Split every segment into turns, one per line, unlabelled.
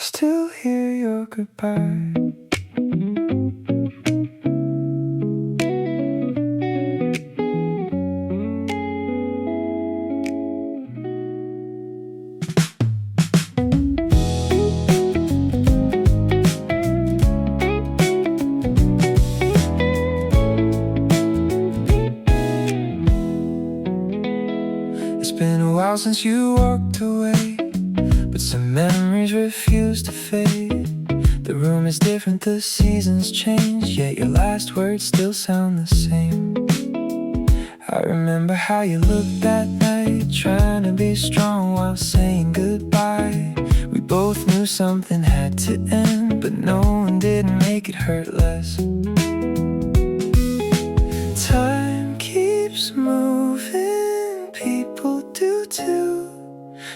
still hear your goodbye. It's been a while since you walked away, but some memories refuse to fade. The room is different, the seasons change, yet your last words still sound the same. I remember how you looked that night, trying to be strong while saying goodbye. We both knew something had to end, but no one didn't make it hurt less. Time keeps moving, people do too.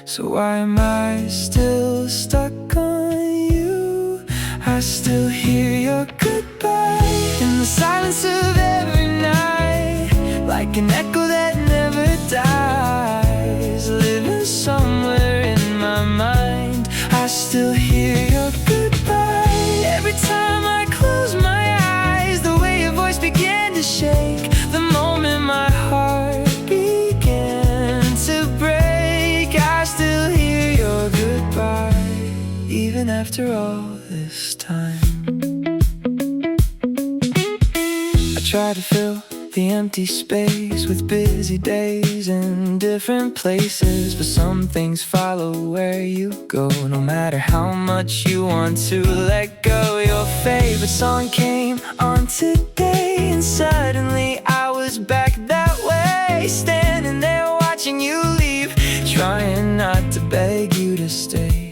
So why am I still stuck on you? I still hear your goodbye in the silence of every night, like an echo that never dies, living somewhere in my mind. I still hear your goodbye every time I close my eyes, the way your voice began to shake, the moment my heart began to break. I still hear your goodbye, even after all this time. I try to fill the empty space with busy days in different places, but some things follow where you go, no matter how much you want to let go. Your favorite song came on today, and suddenly I was back that way, standing there watching you leave, trying not to beg you to stay.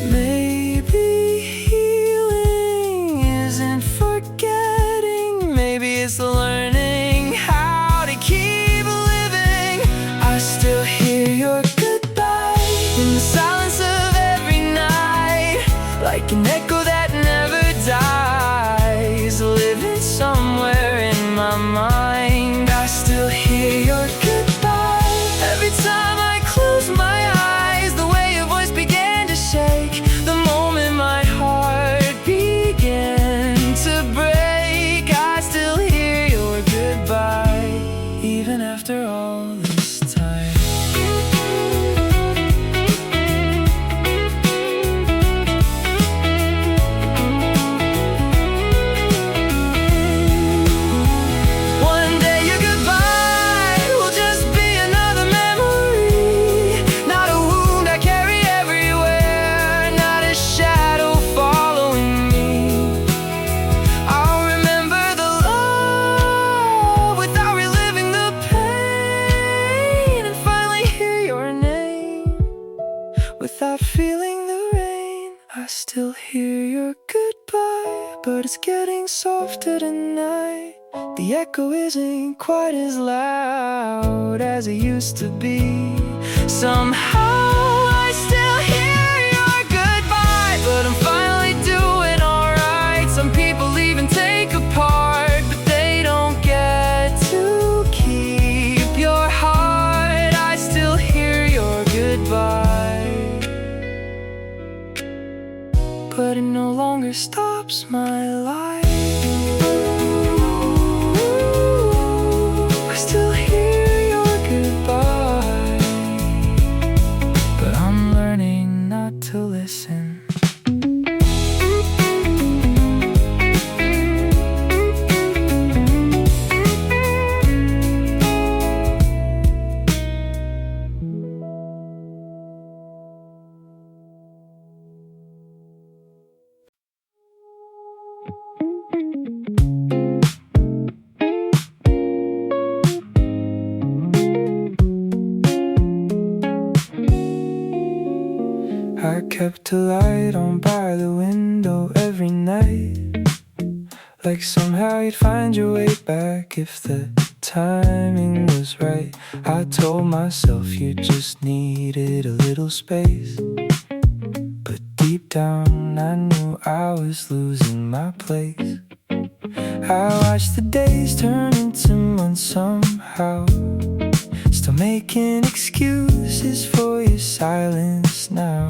Maybe healing isn't forgetting, maybe it's learning how to keep living. I still hear your goodbye in the silence of every night, like an echo that never dies, living somewhere in my mind. I still hear your goodbye every time I close my eyes, the way your voice began to shake, the moment my heart began to break. I still hear your goodbye, even after all this time. One day your goodbye will just be another memory, not a wound I carry everywhere, not a shadow following me. I'll remember the love without reliving the pain, and finally hear your name without feeling the rain. I still hear your goodbye, but it's getting softer tonight. The echo isn't quite as loud as it used to be. Somehow I still hear your goodbye, but I'm finally doing alright. Some people even take apart, but they don't get to keep your heart. I still hear your goodbye, but it no longer stops my life. I still hear your goodbye, but I'm learning not to listen. I kept a light on by the window every night, like somehow you'd find your way back if the timing was right. I told myself you just needed a little space, but deep down I knew I was losing my place. I watched the days turn into months somehow, still making excuses for your silence now.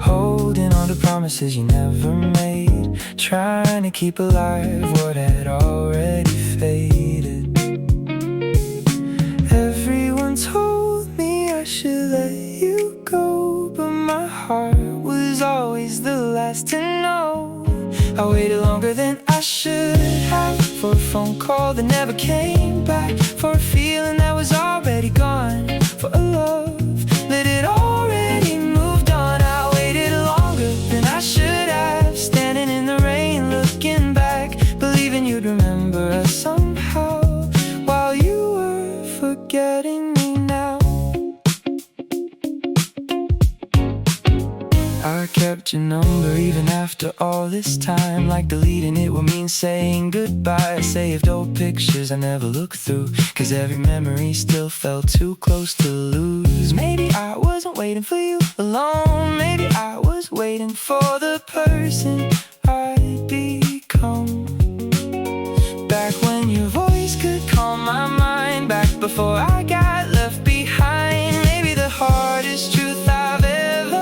Hold the promises you never made, trying to keep alive what had already faded. Everyone told me I should let you go, but my heart was always the last to know. I waited longer than I should have, for a phone call that never came back, for a feeling that was already gone, for a love that had already moved on. I waited longer than I should have, standing in the rain looking back, believing you'd remember us somehow, while you were forgetting me now. I kept your number even after all this time, like deleting it would mean saying goodbye. I saved old pictures I never looked through, cause every memory still felt too close to lose. Maybe I wasn't waiting for you alone, maybe I was waiting for the person I'd become. Back when your voice could calm my mind, back before I got left behind. Maybe the hardest truth I've ever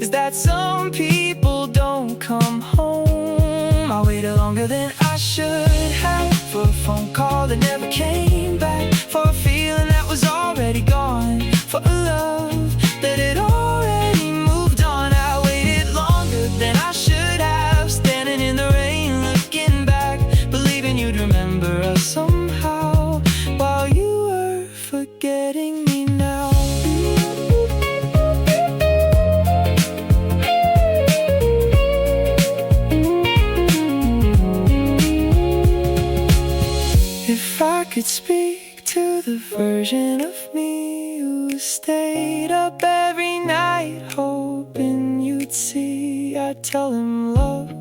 that some people don't come home. I waited longer than I should have, for a phone call that never came back, for a feeling that was already gone, for a love that had already moved on. I waited longer than I should have, standing in the rain looking back, believing you'd remember us somehow, while you were forgetting me now. If I could speak to the version of me who stayed up every night hoping you'd see, I'd tell him love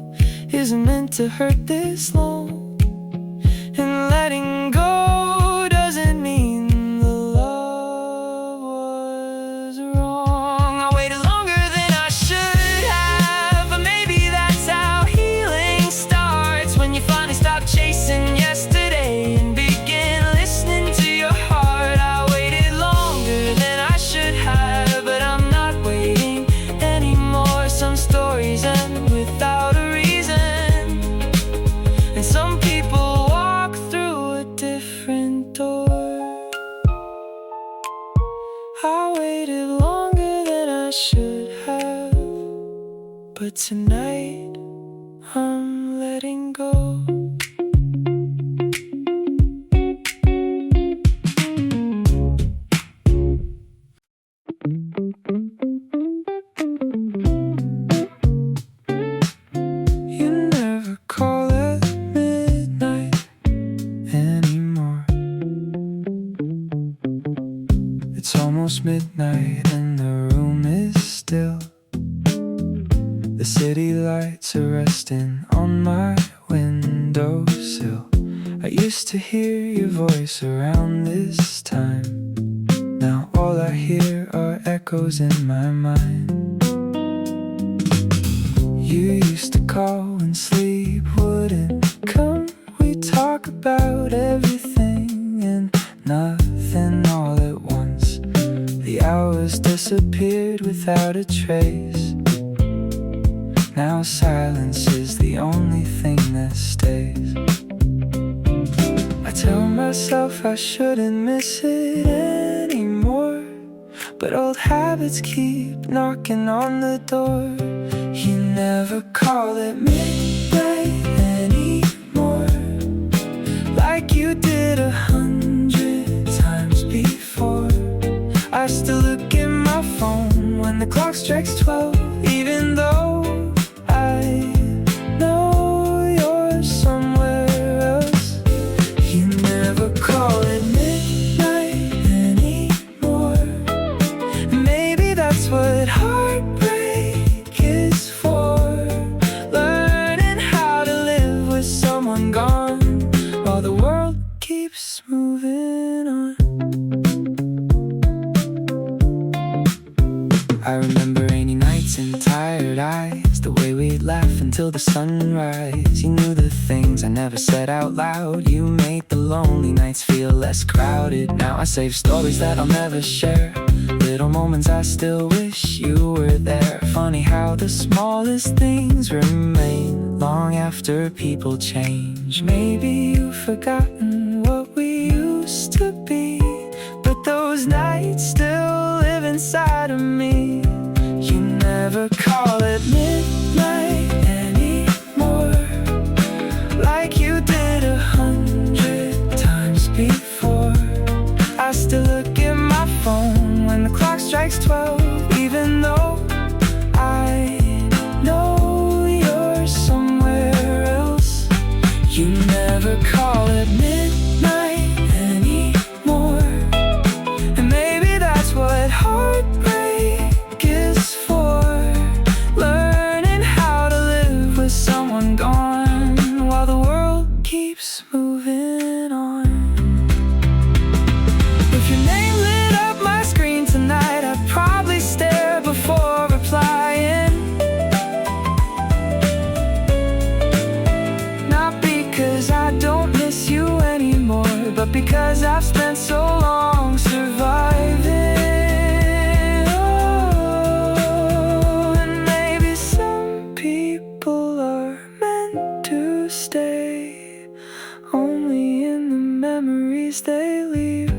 isn't meant to hurt this long, and letting go doesn't mean the love was wrong. I waited longer than I should have, but maybe that's how healing starts, when you finally stop chasing yesterday and begin listening to your heart. I waited longer than I should have, but I'm not waiting anymore. Some stories end without a reason, and some people walk through a different door. I waited longer than I should have, but tonight I'm letting go. You never call at midnight anymore. It's almost midnight and the room is still. The city lights are resting on my windowsill. I used to hear your voice around this time. Now all I hear are echoes in my mind. You used to call when sleep wouldn't come. We'd talk about everything and nothing all at once. The hours disappeared without a trace. Now silence is the only thing that stays. I tell myself I shouldn't miss it anymore, but old habits keep knocking on the door. You never call at midnight anymore, like you did 100 times before. I still look at my phone when the clock strikes 12, even though I know you're somewhere else. You never call at midnight anymore. Maybe that's what heartbreak is for, learning how to live with someone gone while the world keeps moving on. I remember rainy nights and tired eyes, the way we'd laugh until the sunrise. You knew the things I never said out loud. You made the lonely nights feel less crowded. Now I save stories that I'll never share, little moments I still wish you were there. Funny how the smallest things remain long after people change. Maybe you've forgotten what we used to be, but those nights still live inside of me. You never call it midnight anymore, like you did 100 times before. I still look at my phone when the clock strikes 12, even though I know you're somewhere else. You never call it midnight anymore, and maybe that's what heartbreak is for. Learning how to live with someone gone while the world keeps moving on. If your name lit up my screen tonight, I'd probably stare before replying. Not because I don't miss you anymore, but because I've spent so long surviving. Oh, and maybe some people are meant to stay only in the memories they leave.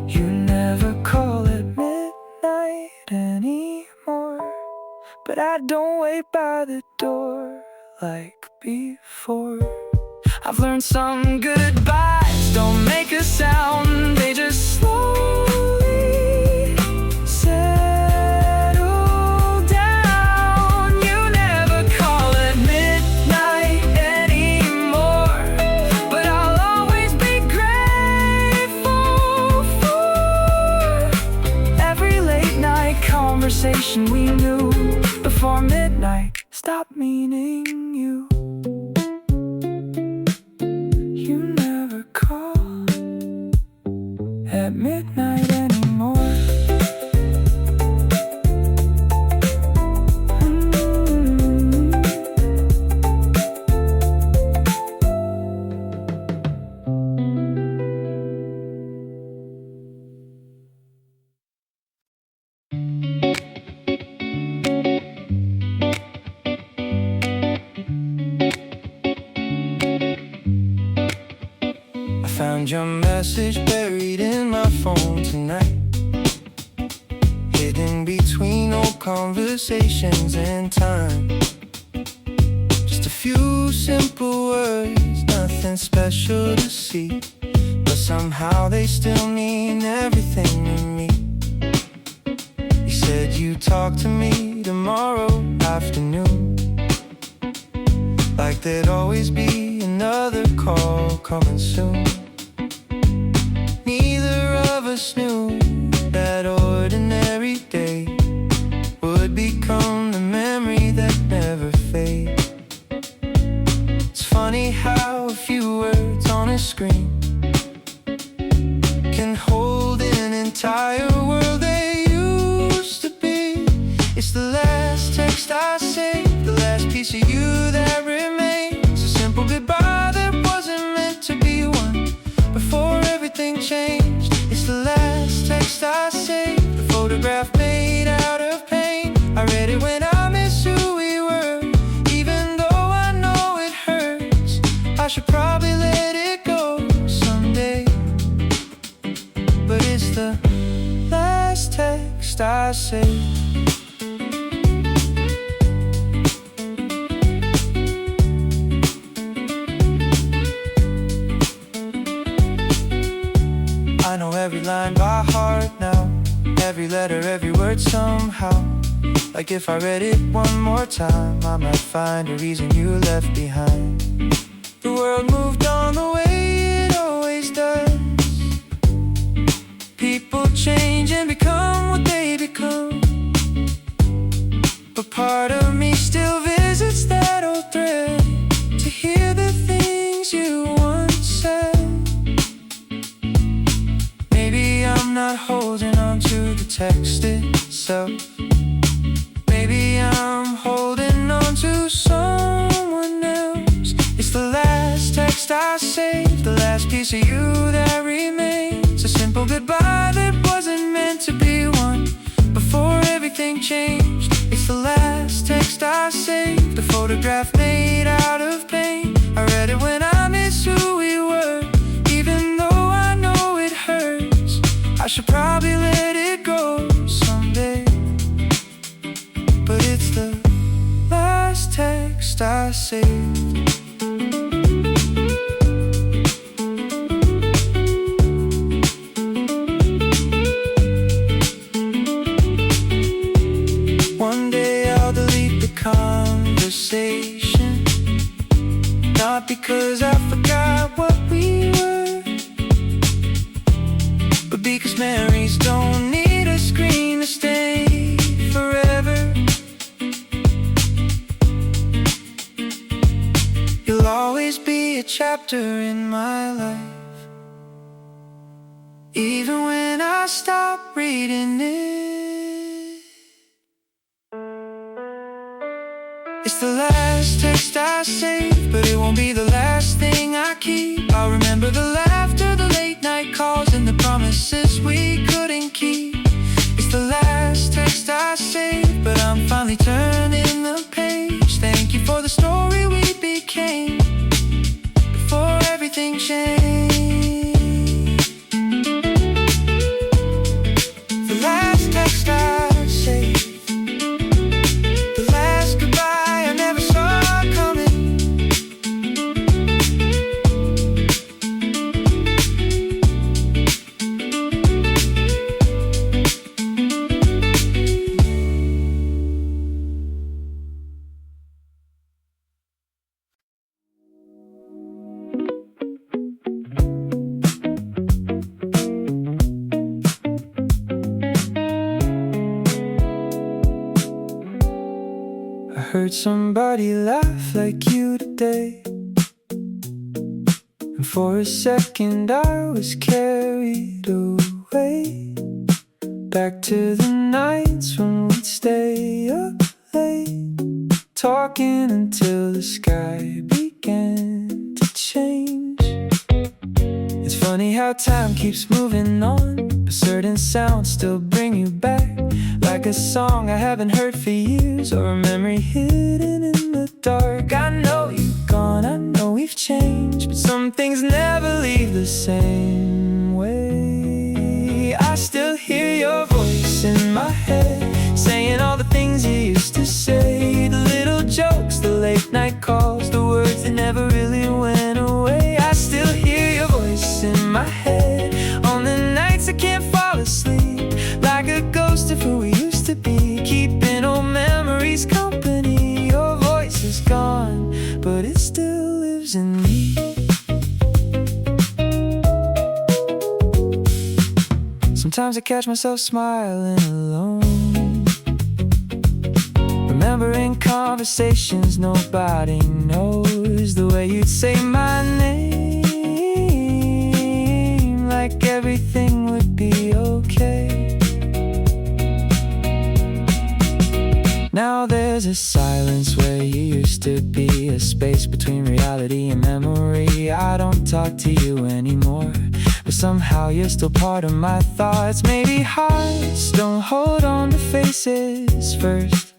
You never call it midnight anymore, but I don't wait by the door like before. I've learned some goodbyes don't make a sound, they just slowly settle down. You never call it midnight anymore, but I'll always be grateful for every late night conversation we knew before midnight stopped meaning you. You never call at midnight anymore. Found your message buried in my phone tonight, hidden between old conversations and time. Just a few simple words, nothing special to see, but somehow they still mean everything to me. You said you'd talk to me tomorrow afternoon, like there'd always be another call coming soon. Neither of us knew that ordinary day would become the memory that never fades. It's funny how a few words on a screen can hold an entire world they used to be. It's the last text I saved, the last piece of you that remains, a simple goodbye that wasn't meant to be one before everything changed. It's the last text I saved, the photograph made out of pain. I read it when I miss who we were, even though I know it hurts. I should probably let it go someday, but it's the last text I saved. I know every line by heart now, every letter, every word somehow. Like if I read it one more time, I might find a reason you left behind. The world moved on the way it always does. People change and become what they become, but part of me still visits that old thread to hear the things you once said. Maybe I'm not holding on to the text itself. Maybe I'm holding on to someone else. It's the last text I saved, the last piece of you that remains, a simple goodbye that wasn't meant to be one everything changed. It's the last text I saved, the photograph made out of pain. I read it when I miss who we were, even though I know it hurts. I should probably let it go someday, but it's the last text I saved. One day I'll delete the conversation, not because I forgot what we were, but because memories don't need a screen to stay forever. You'll always be a chapter in my life, even when I stop reading it. It's the last text I save, but it won't be the last thing I keep. I'll remember the laughter, the late night calls, and the promises we couldn't keep. It's the last text I save, but I'm finally turning the page. Thank you for the story we became before everything changed. The last text I saved, the last goodbye I never saw coming. I heard somebody laugh like you today, and for a second I was carried away, back to the nights when we'd stay up late, talking until the sky began to change. It's funny how time keeps moving on, but certain sounds still bring you back, like a song I haven't heard for years, or a memory hidden in the dark. I know you've gone, I know we've changed, but some things never leave the same way. I still hear your voice in my head, saying all the things you used to say, the little jokes, the late night calls, the words that never really went away. I still hear your voice in my head on the nights I can't fall asleep, like a ghost of who we used to be, keeping old memories company. Your voice is gone, but it still lives in me. Sometimes I catch myself smiling alone, remembering conversations nobody knows, the way you'd say my name, like everything would be okay. Now there's a silence where you used to be, a space between reality and memory. I don't talk to you anymore, but somehow you're still part of my thoughts. Maybe hearts don't hold on to faces first,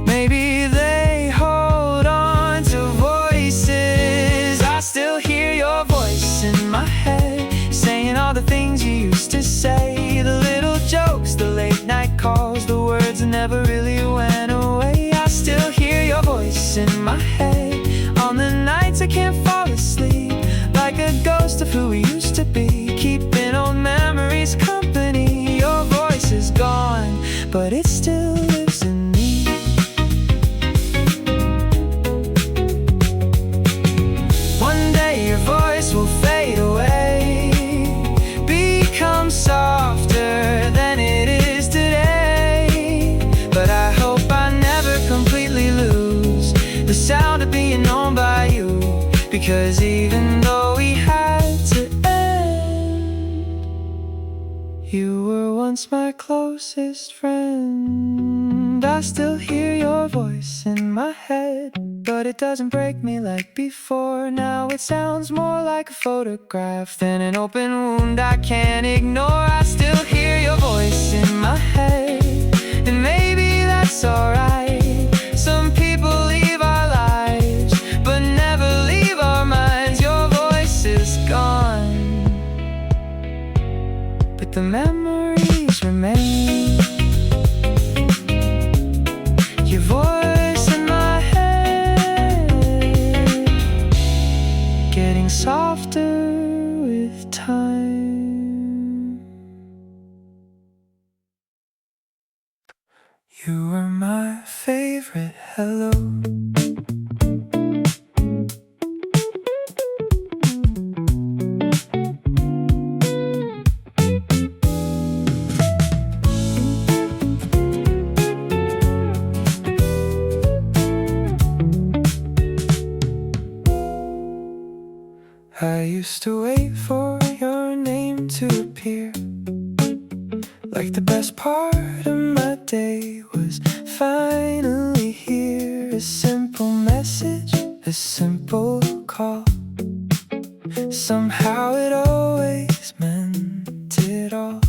maybe they hold on to voices. I still hear your voice in my head, saying all the things you used to say, the little jokes, the late night calls, the words that never really went away. I still hear your voice in my head on the nights I can't fall asleep, like a ghost of who we used to be, keeping old memories company. Your voice is gone, but it still lives in me. One day your voice will fade away, become softer than it is today, but I hope I never completely lose the sound of being known by you, because even though we had to end, you were once my closest friend. I still hear your voice in my head, but it doesn't break me like before. Now it sounds more like a photograph than an open wound I can't ignore. I still hear your voice in my head, and maybe the memories remain. Your voice in my head, getting softer with time. You were my favorite hello. I used to wait for your name to appear, like the best part of my day was finally here. A simple message, a simple call, somehow it always meant it all.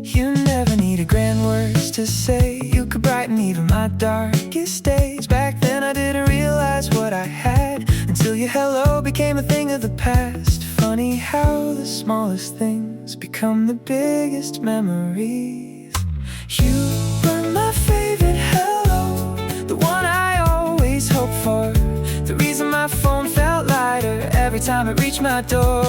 You never needed grand words to say, you could brighten even my darkest days. Back then I didn't realize what I had, until your hello became a thing of the past. Funny how the smallest things become the biggest memories. You were my favorite hello, the one I always hoped for, the reason my phone felt lighter every time it reached my door.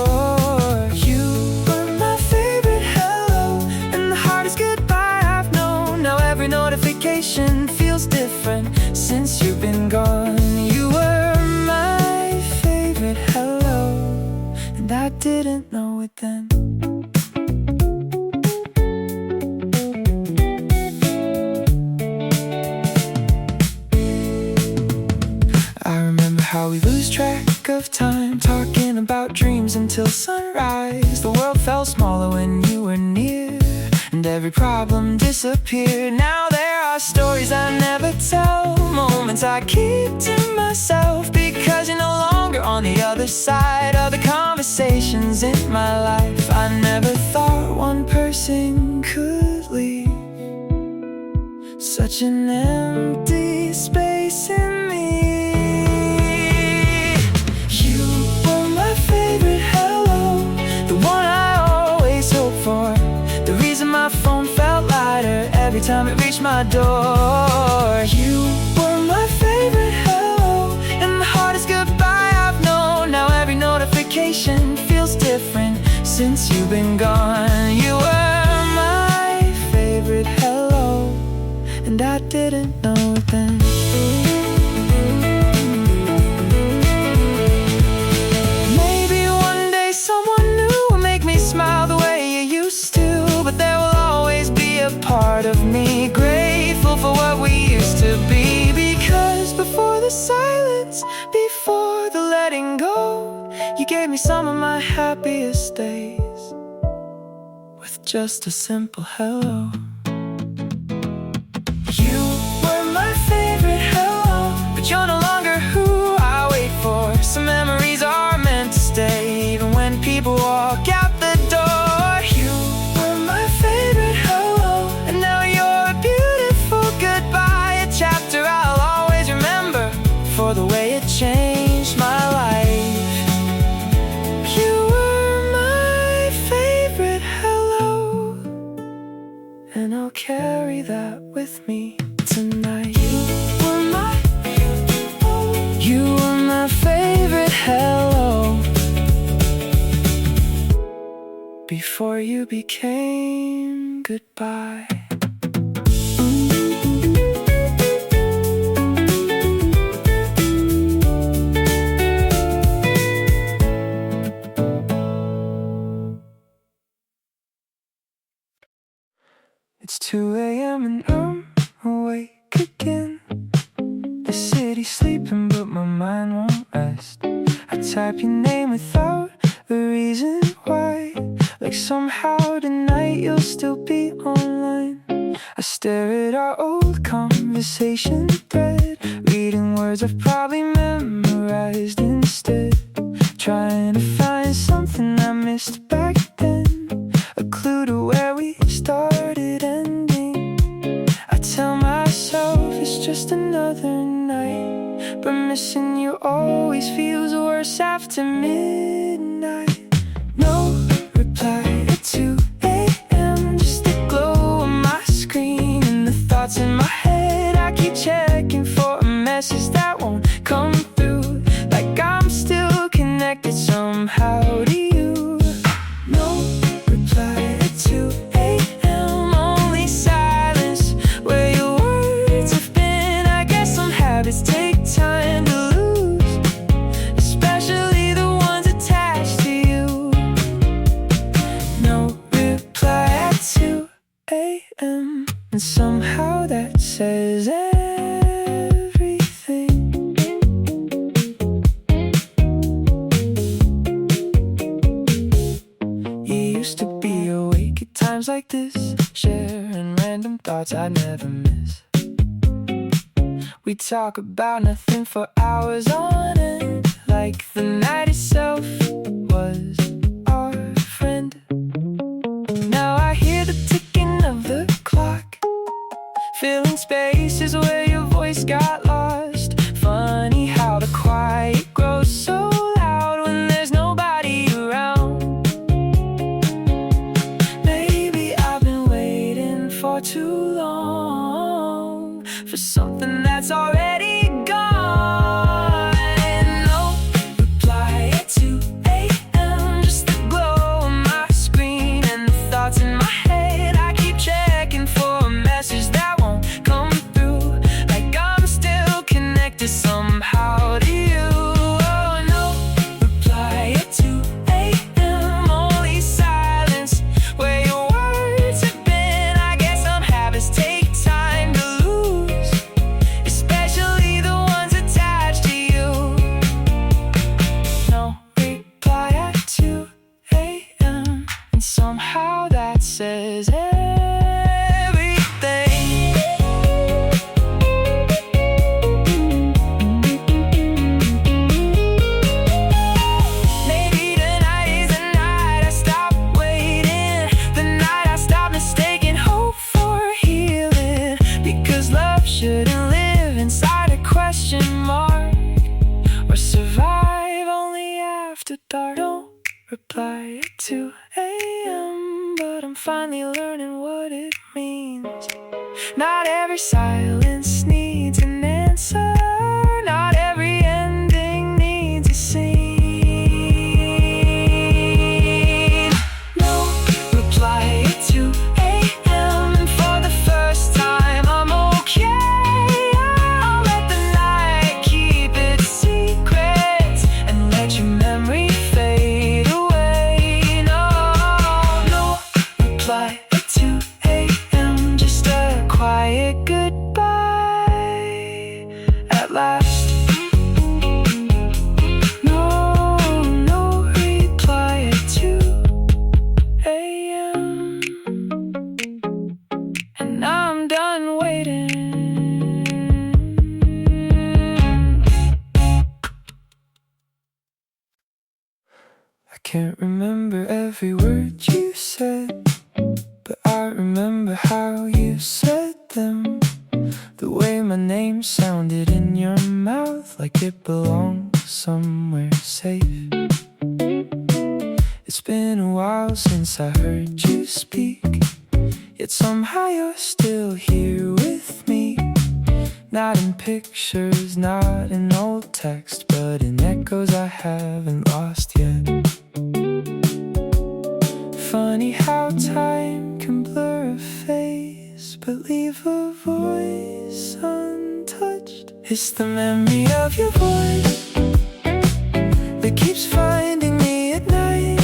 You were my favorite hello, and the hardest goodbye I've known. Now every notification feels different since you've been gone. You were my favorite hello, and I didn't know it then. I remember how we lose track of time, talking about dreams until sunrise. The world felt smaller when you were near, and every problem disappeared. Now there are stories I never tell, moments I keep to myself, because you're no longer on the other side of the conversations in my life. I never thought one person could leave such an empty space in me. You were my favorite hello, the one I always hoped for, the reason my phone felt lighter every time it reached my door. You were my favorite hello, and the hardest goodbye I've known. Now every notification feels different since you've been gone. You were my favorite hello, and I didn't know it then. Maybe one day someone new will make me smile the way you used to, but there will always be a part of me grateful for what we used to be. Because before the silence, before the letting go, you gave me some of my happiest days with just a simple hello. You were my favorite hello, but you're no longer who I wait for. Some memories are meant to stay, even when people walk out the door. You were my favorite hello, and now you're a beautiful goodbye, a chapter I'll always remember for the way it changed my life. You were my favorite hello, and I'll carry that with me tonight. You were my favorite hello, before you became goodbye. It's 2 a.m. and I'm awake again. The city's sleeping but my mind won't rest. I type your name without a reason why, like somehow tonight you'll still be online. I stare at our old conversation thread, reading words I've probably memorized instead, trying to find something I missed back then, a clue to where we started ending. I tell myself it's just another night, but missing you always feels worse after midnight. No reply to somehow that says everything. You used to be awake at times like this, sharing random thoughts I'd never miss. We talk about nothing for hours on end, like the night itself was our friend. Now I hear the ticking of the clock, filling spaces where your voice got lost. Funny how the quiet grows so loud when there's nobody around. Maybe I've been waiting for too long for something that's already gone. No reply at 2 a.m. Just the glow on my screen and the thoughts in my head. I keep checking for a message that won't come through, like I'm still connected somehow to you. Oh, no reply at 2 a.m. Only silence where your words have been. I guess some habits take time to lose, especially the ones attached to you. No reply at 2 a.m. and somehow that says everything. Maybe tonight is the night I stop waiting, the night I stop mistaking hope for healing. Because love shouldn't live inside a question mark, or survive only after dark. Don't reply at 2 a.m. but I'm finally learning what it means. Not every silence needs an answer, not every ending needs a scene. No reply at 2 a.m. and for the first time I'm okay. I'll let the night keep its secrets and let your memory fade away. No reply at 2 a.m. Just a quiet goodbye at last. No reply at 2 a.m. and I'm done waiting. I can't remember every word you said, but I remember how you said them. The way my name sounded in your mouth, like it belonged somewhere safe. It's been a while since I heard you speak, yet somehow you're still here with me. Not in pictures, not in old text, but in echoes I haven't lost yet. Funny how time can blur a face, but leave a voice untouched. It's the memory of your voice that keeps finding me at night.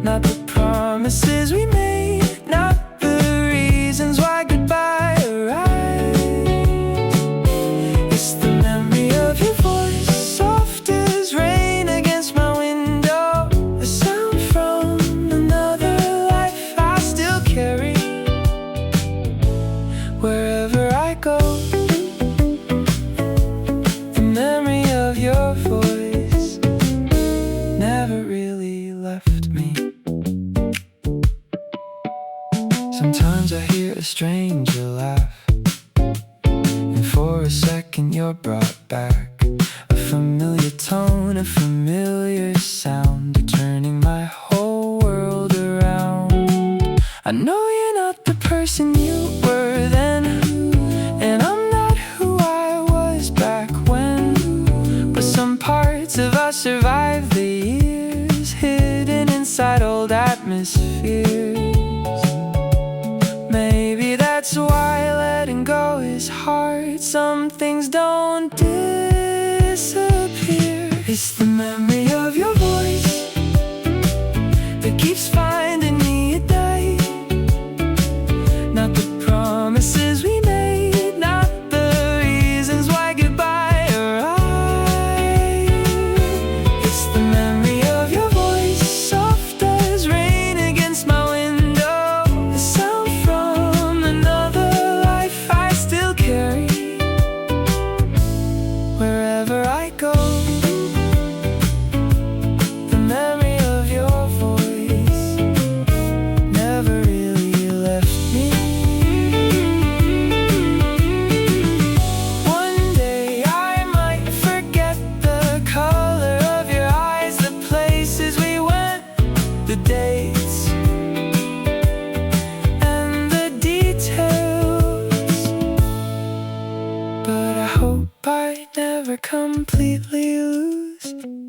Not the promises we made, not the reasons why goodbye arrived. It's the memory of your voice, soft as rain against my window, a sound from another life I still carry wherever I go. The memory of your voice never really left me. Sometimes I hear a stranger laugh, and for a second you're brought back. A familiar tone, a familiar sound, turning my whole world around. I know you're not the person you were then, and I'm not who I was back when. But some parts of us survive the years, hidden inside old atmospheres. Maybe that's why letting go is hard. Some things don't disappear. It's the memory of your voice that keeps finding me at night. Not the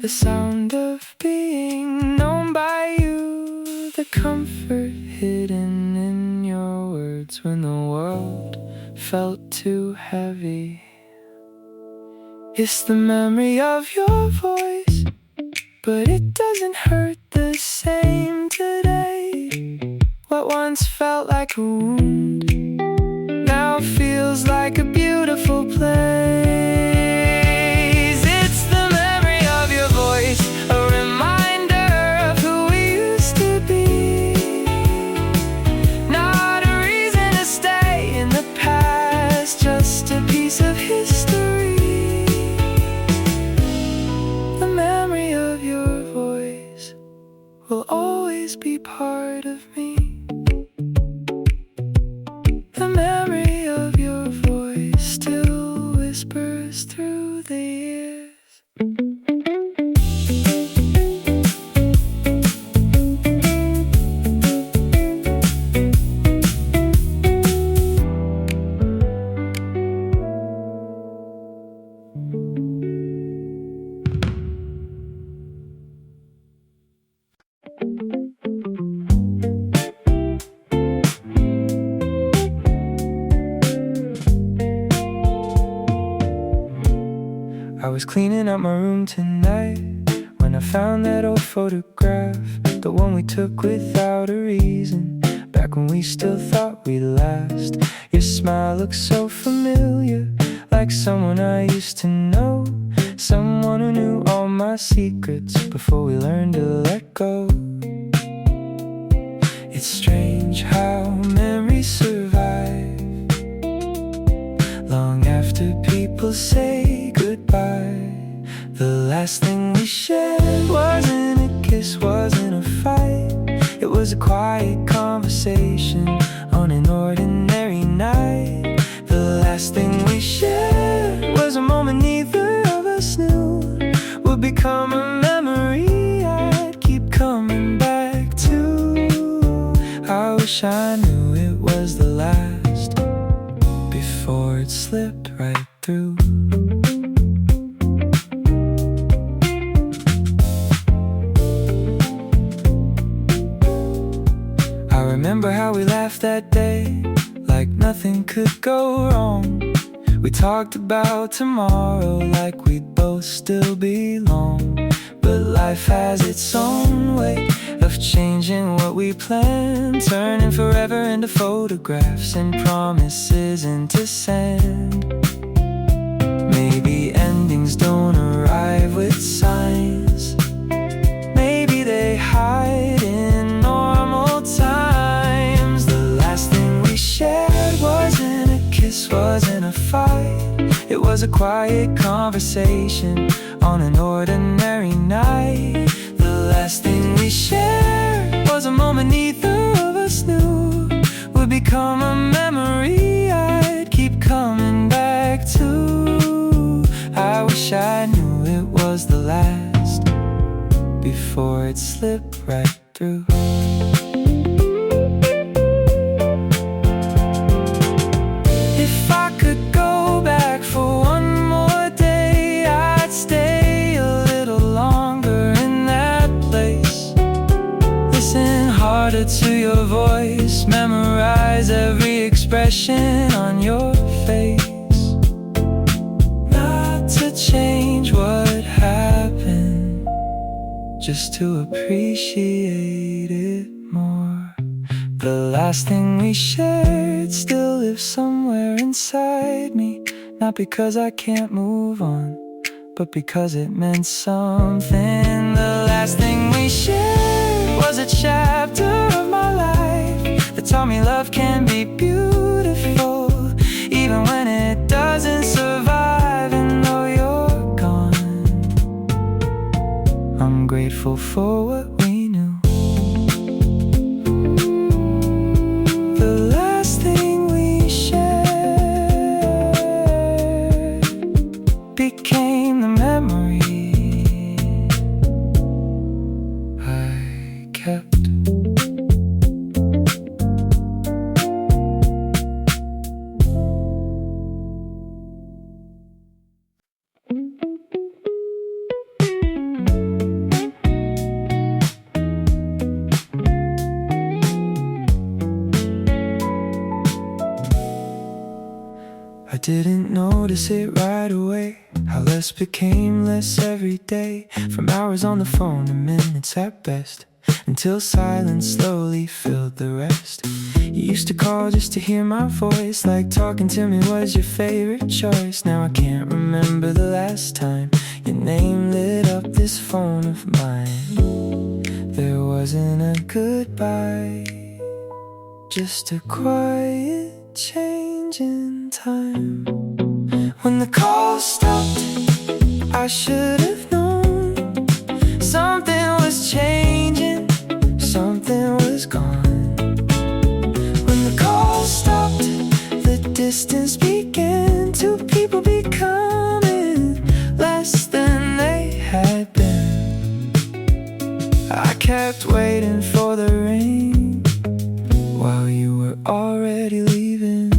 the sound of being known by you, the comfort hidden in your words when the world felt too heavy. It's the memory of your voice, but it doesn't hurt the same today. What once felt like a wound now feels like a beautiful place. It's the memory of your voice, a reminder of who we used to be. Not a reason to stay in the past, just a piece of history. The memory of your voice will always be part of me. The memory of your voice still whispers through the years. I was cleaning up my room tonight when I found that old photograph, the one we took without a reason, back when we still thought we'd last. Your smile looks so familiar, like someone I used to know, someone who knew all my secrets before we learned to let go. It's strange how memories survive long after people say goodbye. The last thing we shared wasn't a kiss, wasn't a fight. It was a quiet conversation on an ordinary night. The last thing we shared was a moment neither of us knew would become a memory I'd keep coming back to. I wish I knew it was the last before it slipped right through. I remember how we laughed that day like nothing could go wrong. We talked about tomorrow like we'd both still belong. But life has its own way of changing what we plan, turning forever into photographs and promises into sand. Maybe endings don't arrive with signs, maybe they hide in normal times. The last thing we shared wasn't a kiss, wasn't a fight. It was a quiet conversation on an ordinary night. The last thing we shared was a moment neither of us knew would become a memory I'd keep coming back to. I wish I knew it was the last before it slipped right through. If I could go back for one more day, I'd stay a little longer in that place. Listen harder to your voice, memorize every expression on your face. Not to change what happened, just to appreciate it more. The last thing we shared still lives somewhere inside me, not because I can't move on, but because it meant something. The last thing we shared was a chapter of my life that taught me love can be beautiful, even when it doesn't survive. And though you're gone, I'm grateful for what we knew. The last thing we shared became the memory I kept. I didn't notice it right away, how less became less every day. From hours on the phone to minutes at best, until silence slowly filled the rest. You used to call just to hear my voice, like talking to me was your favorite choice. Now I can't remember the last time your name lit up this phone of mine. There wasn't a goodbye, just a quiet change in time. When the call stopped, I should have known something was changing, something was gone. When the call stopped, the distance began, two people becoming less than they had been. I kept waiting for the rain while you were already leaving.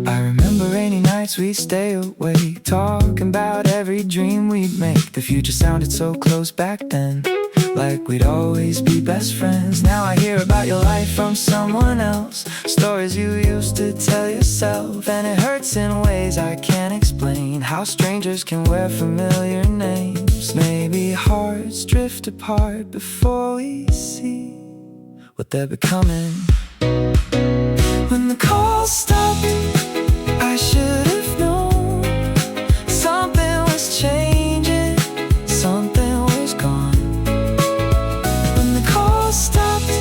I remember rainy nights we'd stay awake, talking about every dream we'd make. The future sounded so close back then, like we'd always be best friends. Now I hear about your life from someone else, stories you used to tell yourself, and it hurts in ways I can't explain, how strangers can wear familiar names. Maybe hearts drift apart before we see what they're becoming. When the call stopped, I should have known something was changing, something was gone. When the call stopped,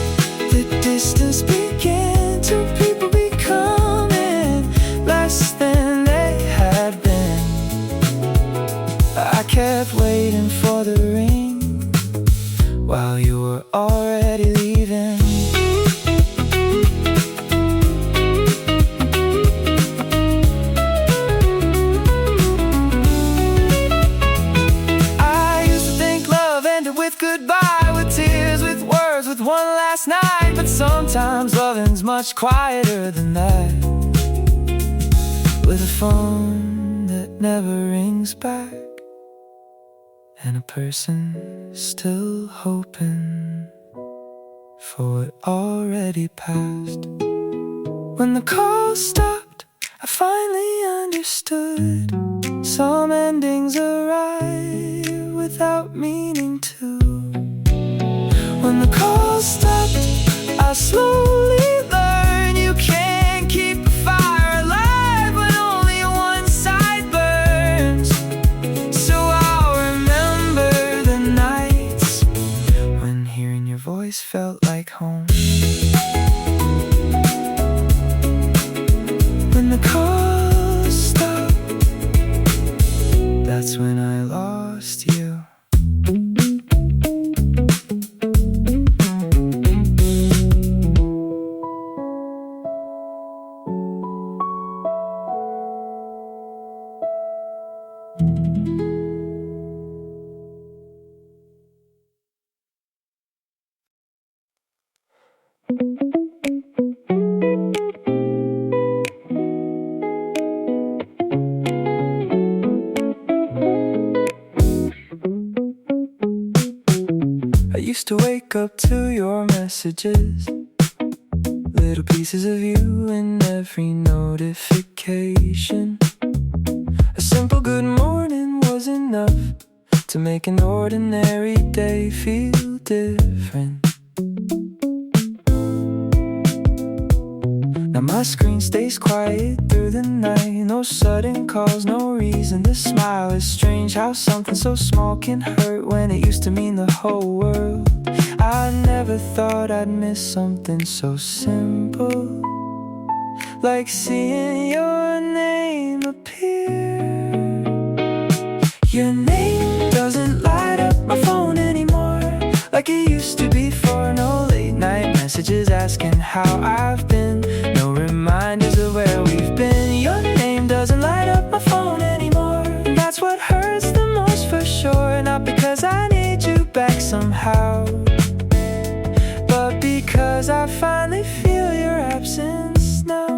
the distance began, two people becoming less than they had been. I kept waiting for the rain while you were already leaving. Goodbye, with tears, with words, with one last night. But sometimes loving's much quieter than that, with a phone that never rings back, and a person still hoping for what already passed. When the call stopped, I finally understood some endings arrive without meaning to. When the call stopped, I slowly learned you can't keep a fire alive when only one side burns. So I'll remember the nights when hearing your voice felt like home. When the call stopped, that's when I lost you. I used to wake up to your messages, little pieces of you in every notification. A simple good morning was enough to make an ordinary day feel different. Now my screen stays quiet through the night, no sudden calls, no reason to smile. It's strange how something so small can hurt when it used to mean the whole world. I never thought I'd miss something so simple, like seeing your name appear. Your name doesn't light up my phone anymore like it used to before. No late night messages asking how I've been, no reminders of where we've been. Your name doesn't light up my phone anymore, and that's what hurts the most for sure. Not because I need you back somehow, but because I finally feel your absence now.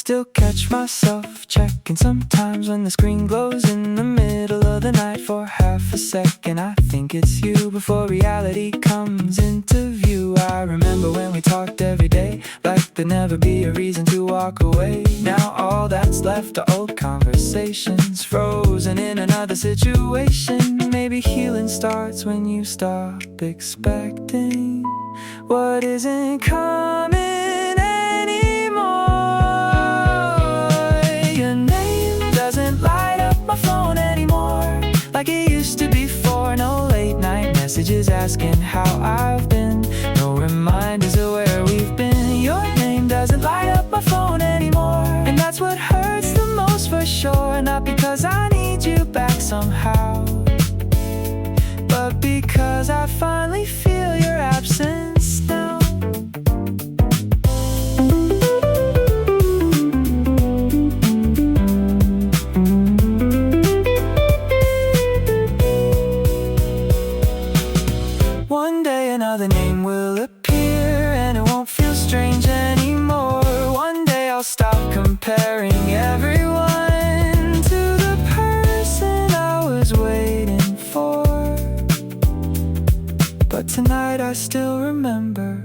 still catch myself checking sometimes when the screen glows in the middle of the night for half a second. I think it's you before reality comes into view. I remember when we talked every day, like there'd never be a reason to walk away. Now all that's left are old conversations, frozen in another situation. Maybe healing starts when you stop expecting what isn't coming anymore. Your name doesn't light up my phone anymore like it used to before. No late night messages asking how I've been, no reminders of where we've been. Your name doesn't light up my phone anymore, and that's what hurts the most for sure. Not because I need you back somehow, but because I finally feel your absence now. One day another name will appear and it won't feel strange anymore. One day I'll stop comparing everyone to the person I was waiting for. But tonight I still remember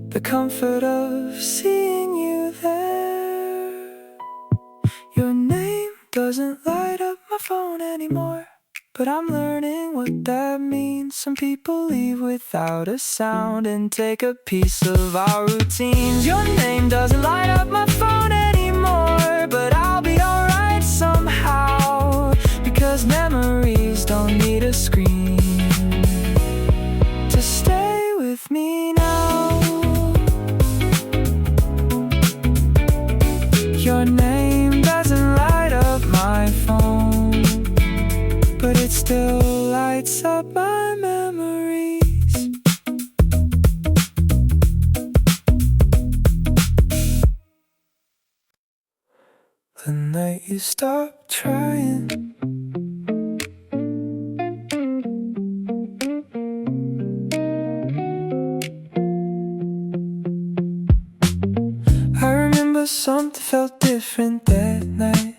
the comfort of seeing you there. Your name doesn't light up my phone anymore, but I'm learning what that means. Some people leave without a sound and take a piece of our routines. Your name doesn't light up my phone anymore, but I'll be alright somehow, because memories don't need a screen to stay with me now. Your name doesn't light up my phone, but it still lights up my memories. The night you stopped trying, I remember something felt different that night.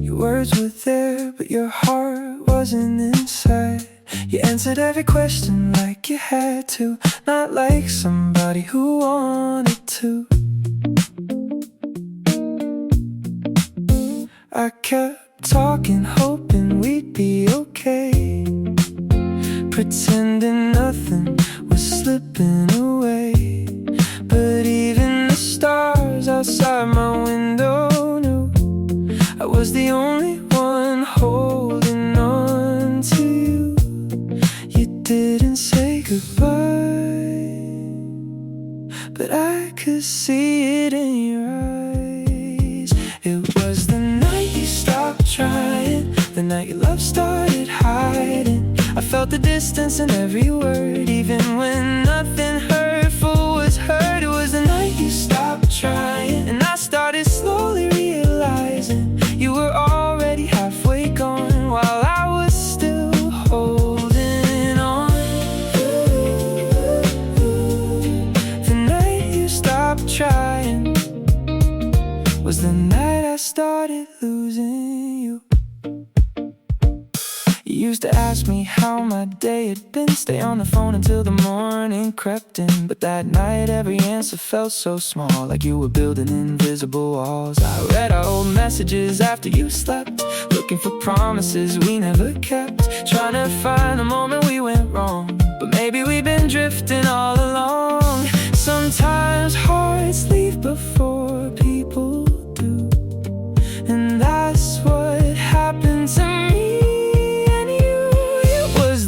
Your words were there, but your heart wasn't inside. You answered every question like you had to, not like somebody who wanted to. I kept talking, hoping we'd be okay, pretending nothing was slipping away. But even the stars outside my window knew I was the only one holding on to you. You didn't say goodbye, but I could see it in your eyes. It was the night you stopped trying, the night your love started hiding. I felt the distance in every word, even when nothing hurtful was heard. It was the night you stopped trying, and I started slowly realizing you were already halfway gone while I was still holding on. The night you stopped trying was the night I started losing you. You used to ask me how my day had been, stay on the phone until the morning crept in. But that night every answer felt so small, like you were building invisible walls. I read our old messages after you slept, looking for promises we never kept, trying to find the moment we went wrong. But maybe we've been drifting all along. Sometimes hearts leave before people do, and that's what happened to me.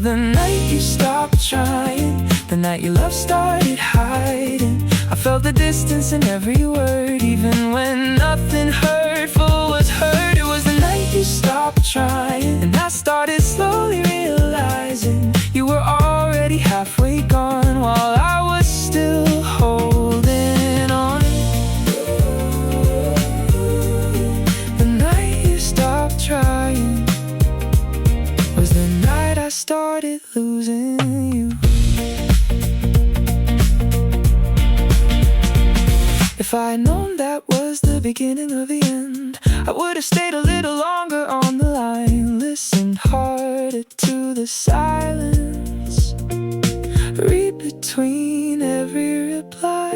The night you stopped trying, the night your love started hiding. I felt the distance in every word, even when nothing hurtful was heard. It was the night you stopped trying, and I started slowly realizing you were already halfway gone while I was still holding on. The night you stopped trying was the night I started losing you. If If I had known that was the beginning of the end, I would have stayed a little longer on the line, listened harder to the silence, read between every reply.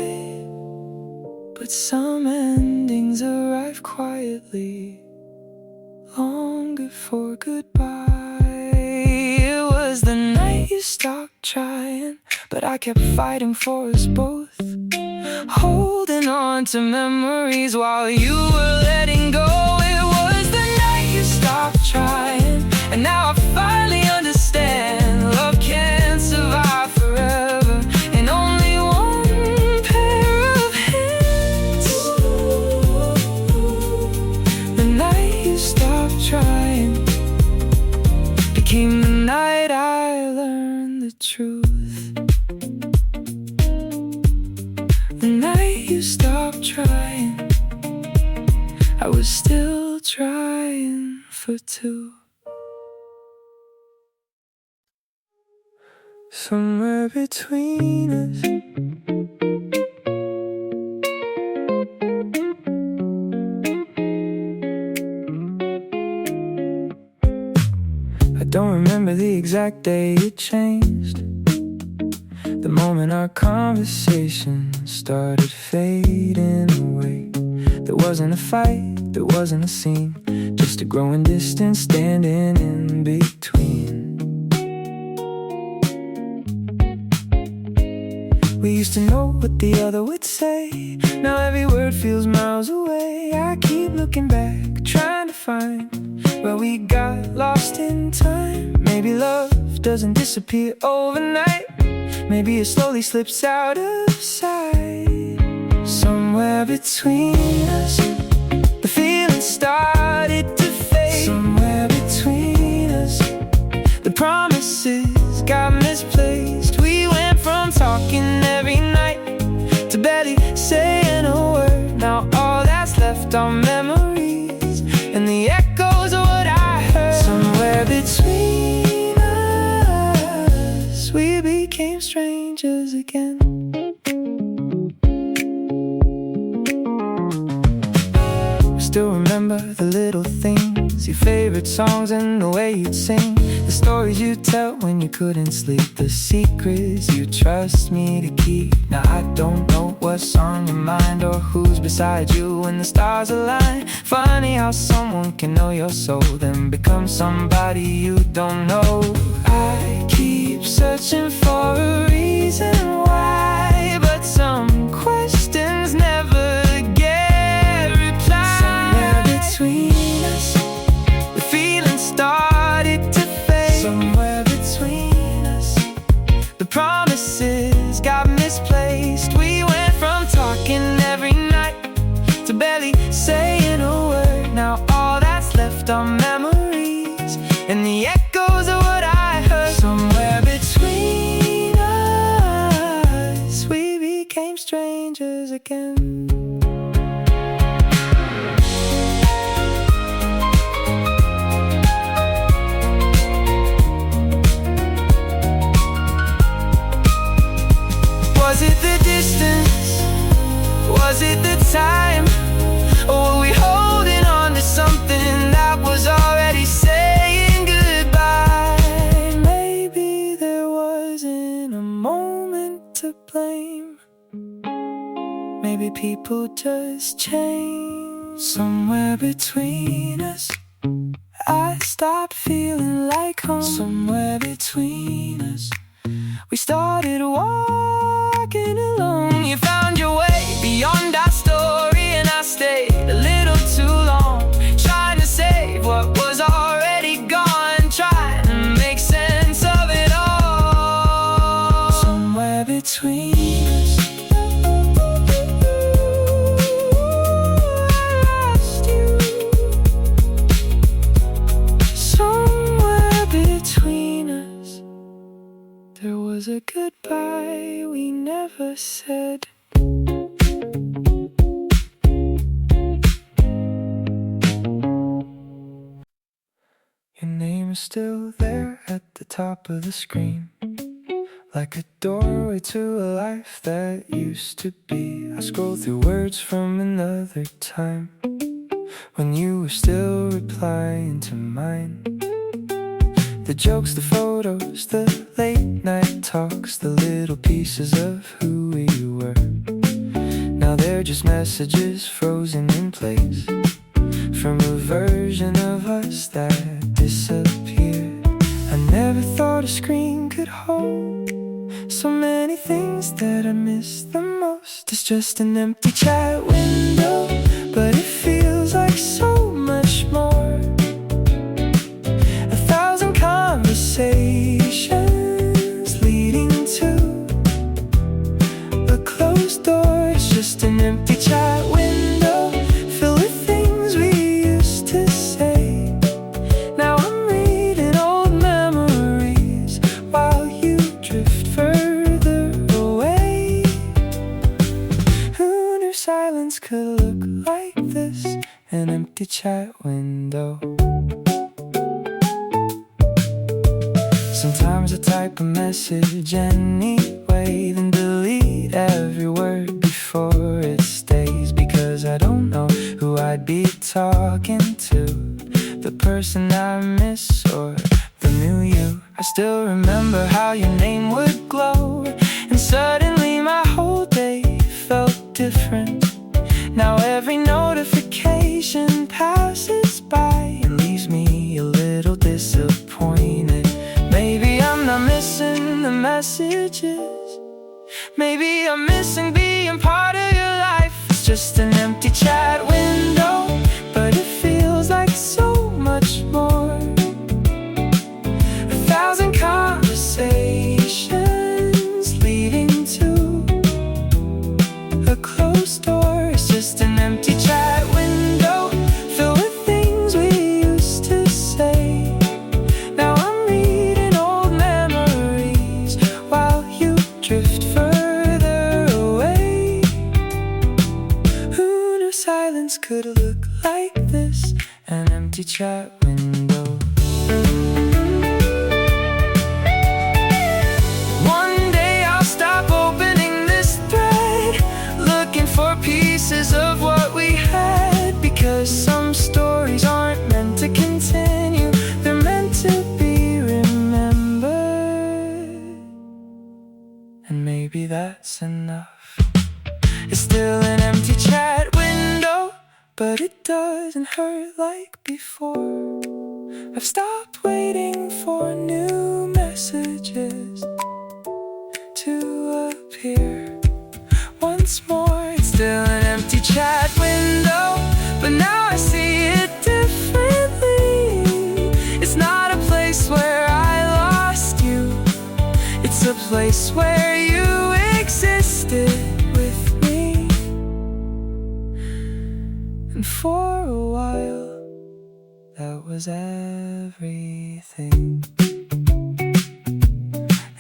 But some endings arrive quietly, long before goodbye. It was the night you stopped trying, but I kept fighting for us both, holding on to memories while you were letting go. It was the night you stopped trying, and now I finally understand. Love can't survive forever in only one pair of hands. The night you stopped trying became the night I learned the truth. The night you stopped trying, I was still trying for two. Somewhere between us, I don't remember the exact day it changed, the moment our conversation started fading away. There wasn't a fight, there wasn't a scene, just a growing distance standing in between. We used to know what the other would say, now every word feels miles away. I keep looking back, trying to find where we got lost in time. Maybe love doesn't disappear overnight, maybe it slowly slips out of sight. Somewhere between us, the feeling started to fade. Somewhere between us, the promises got misplaced. We went from talking every night to barely saying a word. Now all that's left are memories and the echoes of what I heard. Somewhere between us, we became strangers again. Still remember the little things, your favorite songs and the way you'd sing, the stories you tell when you couldn't sleep, the secrets you trust me to keep. Now I don't know what's on your mind or who's beside you when the stars align. Funny how someone can know your soul, then become somebody you don't know. I keep searching for a reason why, but some questions never between us, the feeling started to fade. Somewhere between us, the promises got misplaced. We went from talking every night to barely saying a word. Now all that's left are memories and the echoes of what I heard. Somewhere between us, we became strangers again. Was it the distance? Was it the time? Or were we holding on to something that was already saying goodbye? Maybe there wasn't a moment to blame. Maybe people just change. Somewhere between us, I stopped feeling like home. Somewhere between us, we started walking alone. You found your way beyond our story, and I stayed a little too long, trying to save what was already gone, trying to make sense of it all. Somewhere between us, I lost you. Somewhere between us, there was a goodbye we never said. Your name is still there at the top of the screen, like a doorway to a life that used to be. I scroll through words from another time, when you were still replying to mine. The jokes, the photos, the late night talks, the little pieces of who we were. Now they're just messages frozen in place, from a version of us that disappeared. I never thought a screen could hold so many things that I miss the most. It's just an empty chat window, but it feels like so much more. 1,000 conversations leading to a closed door. It's just an empty chat window filled with things we used to say. Now I'm reading old memories while you drift further away. Who knew silence could look like this? An empty chat window. Sometimes I type a message anyway, then delete every word before it stays, because I don't know who I'd be talking to, the person I miss or the new you. I still remember how your name would glow, and suddenly my whole day felt different. Now every notification passes by and leaves me a little disappointed. Maybe I'm not missing the messages, maybe I'm missing being part of your life. It's just an empty chat window, but it feels like so much more. 1,000 conversations leading to a closed door. It's just an empty chat window filled with things we used to say. Now I'm reading old memories while you drift further away. Who knew silence could look like this? An empty chat window. One day I'll stop opening this thread, looking for pieces of what we had, because some stories aren't meant to continue, they're meant to be remembered. And maybe that's enough. It's still an empty chat window, but it doesn't hurt like before. I've stopped waiting for new messages to appear once more. It's still an empty chat window, but now I see it differently. It's not a place where I lost you, it's a place where you existed with me. And for a while, that was everything.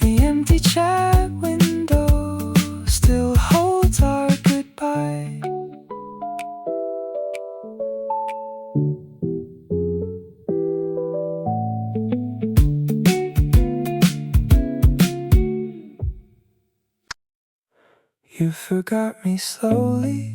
The empty chat window still holds our goodbye. You forgot me slowly.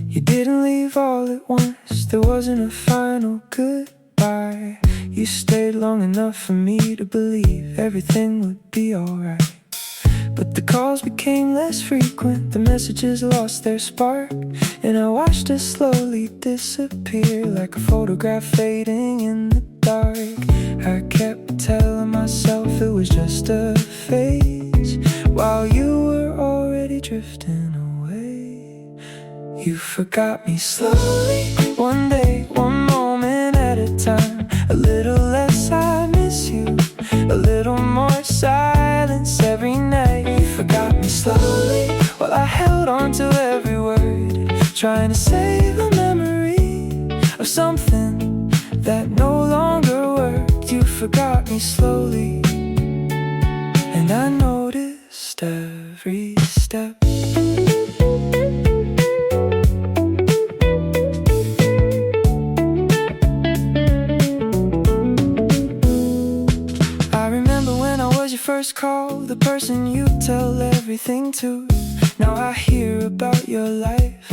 You didn't leave all at once, there wasn't a final goodbye. You stayed long enough for me to believe everything would be alright. But the calls became less frequent, the messages lost their spark, and I watched us slowly disappear like a photograph fading in the dark. I kept telling myself it was just a phase, while you were already drifting away. You forgot me slowly, one day, one moment at a time. A little less I miss you, a little more silence every night. You forgot me slowly, while I held on to every word, trying to save a memory of something that no longer worked. You forgot me slowly, and I noticed every step. first call, the person you tell everything to. Now I hear about your life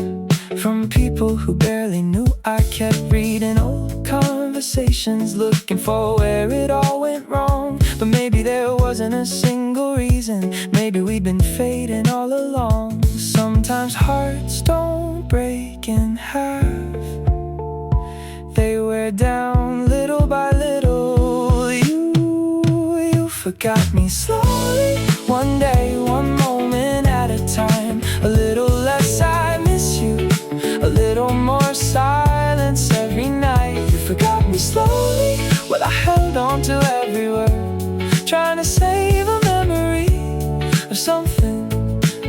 from people who barely knew. I kept reading old conversations, looking for where it all went wrong. But maybe there wasn't a single reason. Maybe we'd been fading all along. Sometimes hearts don't break in half, they wear down little by little. You forgot me slowly, one day, one moment at a time. A little less I miss you, a little more silence every night. You forgot me slowly, well I held on to every word, trying to save a memory of something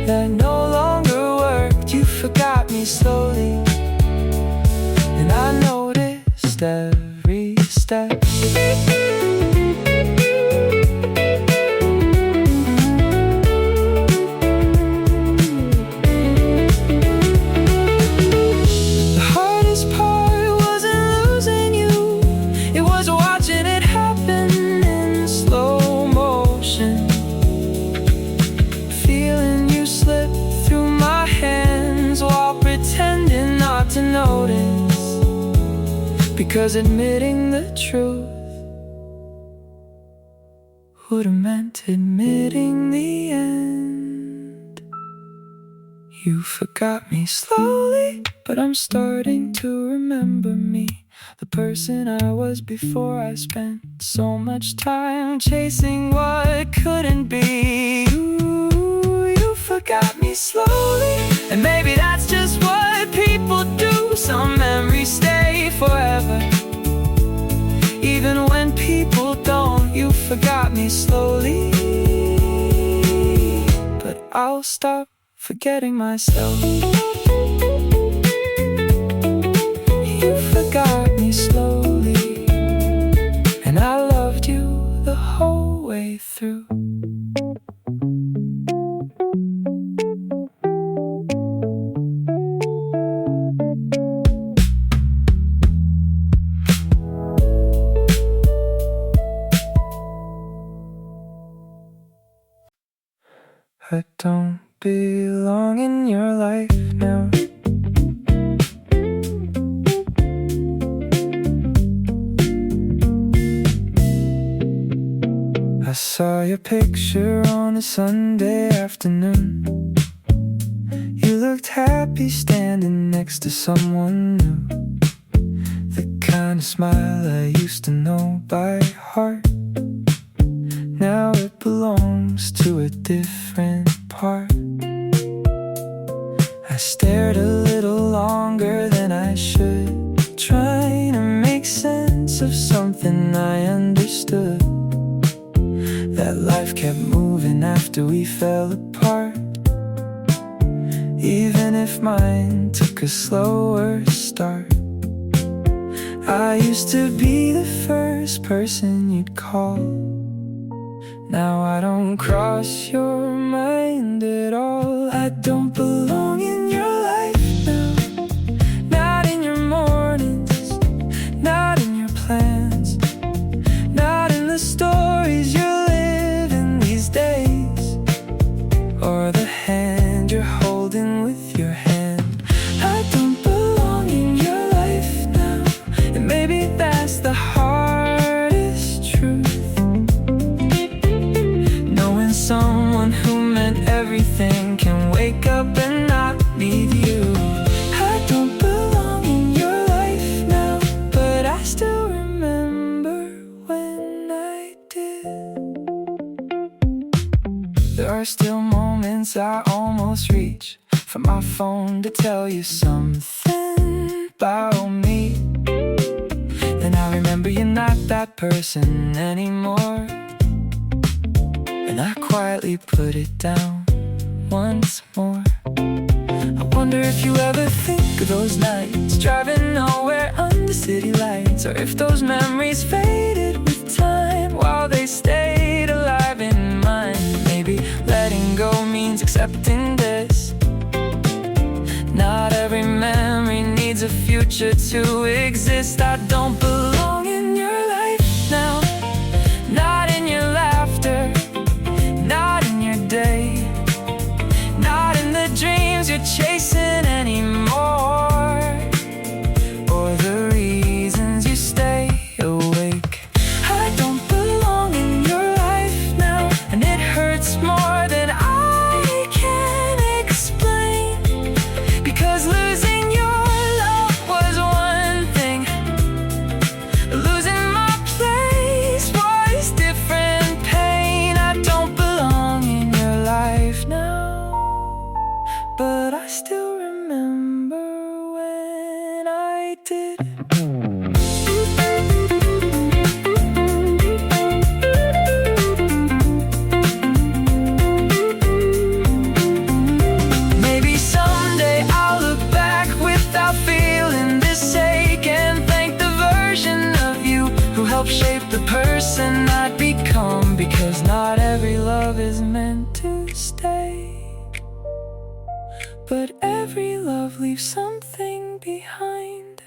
that no longer worked. You forgot me slowly, and I noticed every step. Because admitting the truth would have meant admitting the end. You forgot me slowly, but I'm starting to remember me, the person I was before I spent so much time chasing what couldn't be. You forgot me slowly, and maybe that's just what people do. Some memories stay forever, even when people don't. You forgot me slowly, but I'll stop forgetting myself. You forgot me slowly, and I loved you the whole way through. I don't belong in your life now. I saw your picture on a Sunday afternoon. You looked happy standing next to someone new, the kind of smile I used to know by heart. Now it belongs to a different part. I stared a little longer than I should, trying to make sense of something I understood, that life kept moving after we fell apart, even if mine took a slower start. I used to be the first person you'd call. Now I don't cross your mind at all. I don't belong in your life now. Not in your mornings, not in your plans, not in the stories you're living these days, or the hand you're holding with your hand. I don't belong in your life now, and maybe that's the hardest truth. Someone who meant everything can wake up and not need you. I don't belong in your life now, but I still remember when I did. There are still moments I almost reach for my phone to tell you something about me. Then I remember you're not that person anymore, and I quietly put it down once more. I wonder if you ever think of those nights, driving nowhere under city lights, or if those memories faded with time while they stayed alive in mine. Maybe letting go means accepting this. Not every memory needs a future to exist. I don't belong in your life now, not in your laughter, meant to stay, but every love leaves something behind.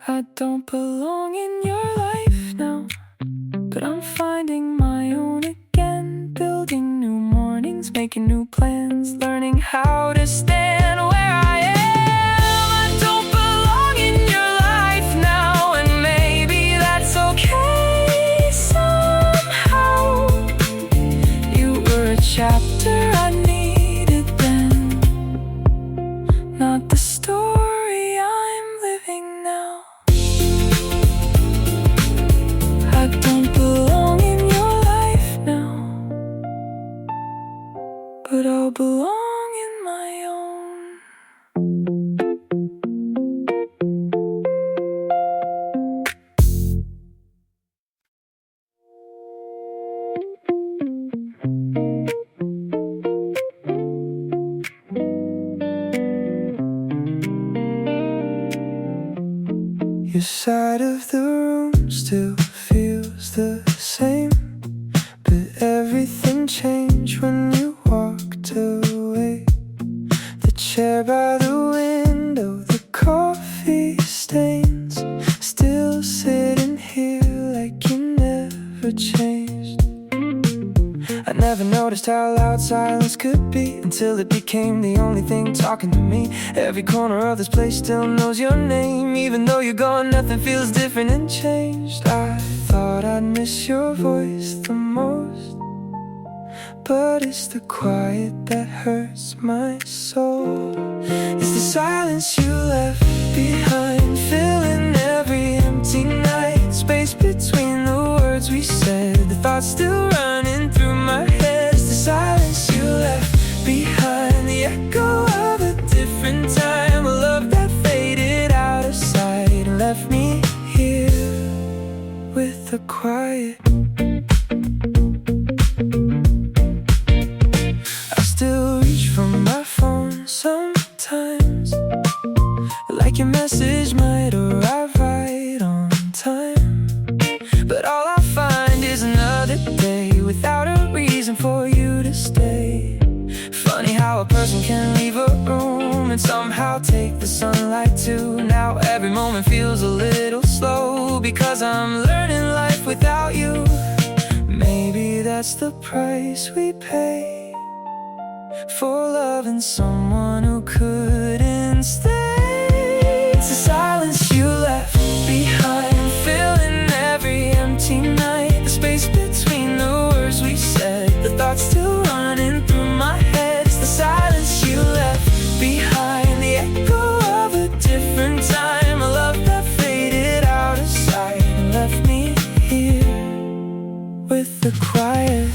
I don't belong in your life now, but I'm finding my own again, building new mornings, making new plans, learning how to stand where I am. I don't belong in your life now, and maybe that's okay. Somehow you were a chapter I needed then, not the story I'm living now. I don't belong in your life now, but I'll belong in my own. Your side of the room still feels the same, but everything changed when you walked away. The chair by the window, the coffee stains, still sitting here like you never changed. I never noticed how loud silence could be until it became the only thing talking to me. Every corner of this place still knows your name. Even though you're gone, nothing feels different and changed. I thought I'd miss your voice the most, but it's the quiet that hurts my soul. It's the silence you left behind, filling every empty night. Space between the words we said, the thoughts still running through my head. It's the silence you left behind, the echo of a different time, a love that faded out of sight and left me here with the quiet. I still reach for my phone sometimes, like your message might arrive right on time, but all I find is another day without a reason for you to stay. Funny how a person can leave a room and somehow take the sunlight too. Now every moment feels a little slow because I'm learning life without you. Maybe that's the price we pay for loving someone who couldn't stay. It's the silence you left behind, filling every empty night. The space between the words we said, the thoughts still running through my head. It's the silence you left behind, the echo of a different time, a love that faded out of sight and left me here with the quiet.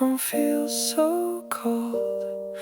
Won't feel so cold.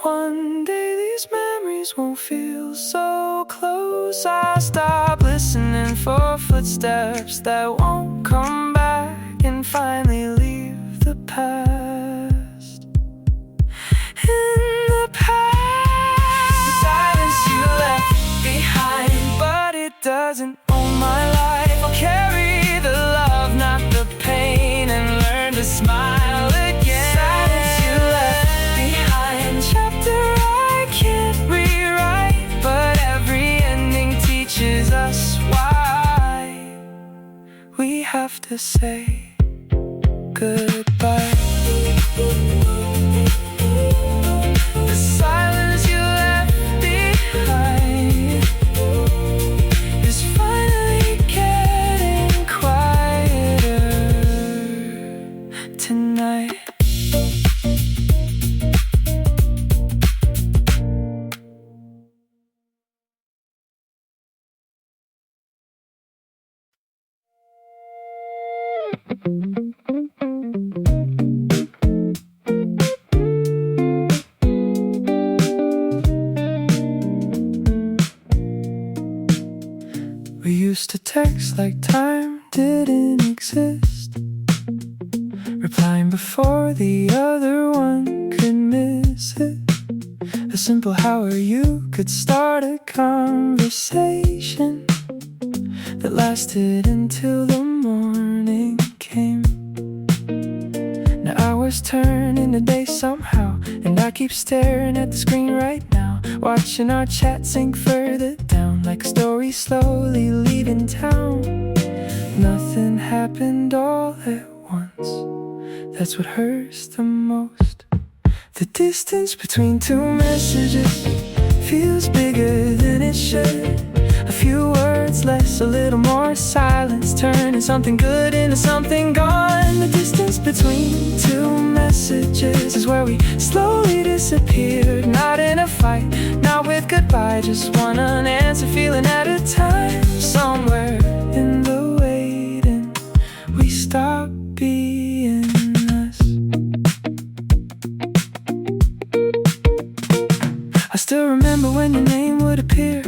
One day these memories won't feel so close. I'll stop listening for footsteps that won't come back and finally leave the past in the past. The silence you left behind, but it doesn't own my life. I'll carry the love, not the pain, and learn to smile again. Silence you left behind, chapter I can't rewrite, but every ending teaches us why we have to say goodbye. The silence you left behind is finally getting quieter tonight. We used to text like time didn't exist, replying before the other one could miss it. A simple "how are you" could start a conversation that lasted until the morning came. Now hours turn into days somehow, and I keep staring at the screen right now, watching our chat sink further down, like a story slowly leaving town. Nothing happened all at once, that's what hurts the most. The distance between two messages feels bigger than it should. A few words less, a little more silence, turning something good into something gone. The distance between two messages is where we slowly disappeared. Not in a fight, not with goodbye, just one unanswered feeling at a time. Somewhere in the waiting, we stop being us. I still remember when your name would appear,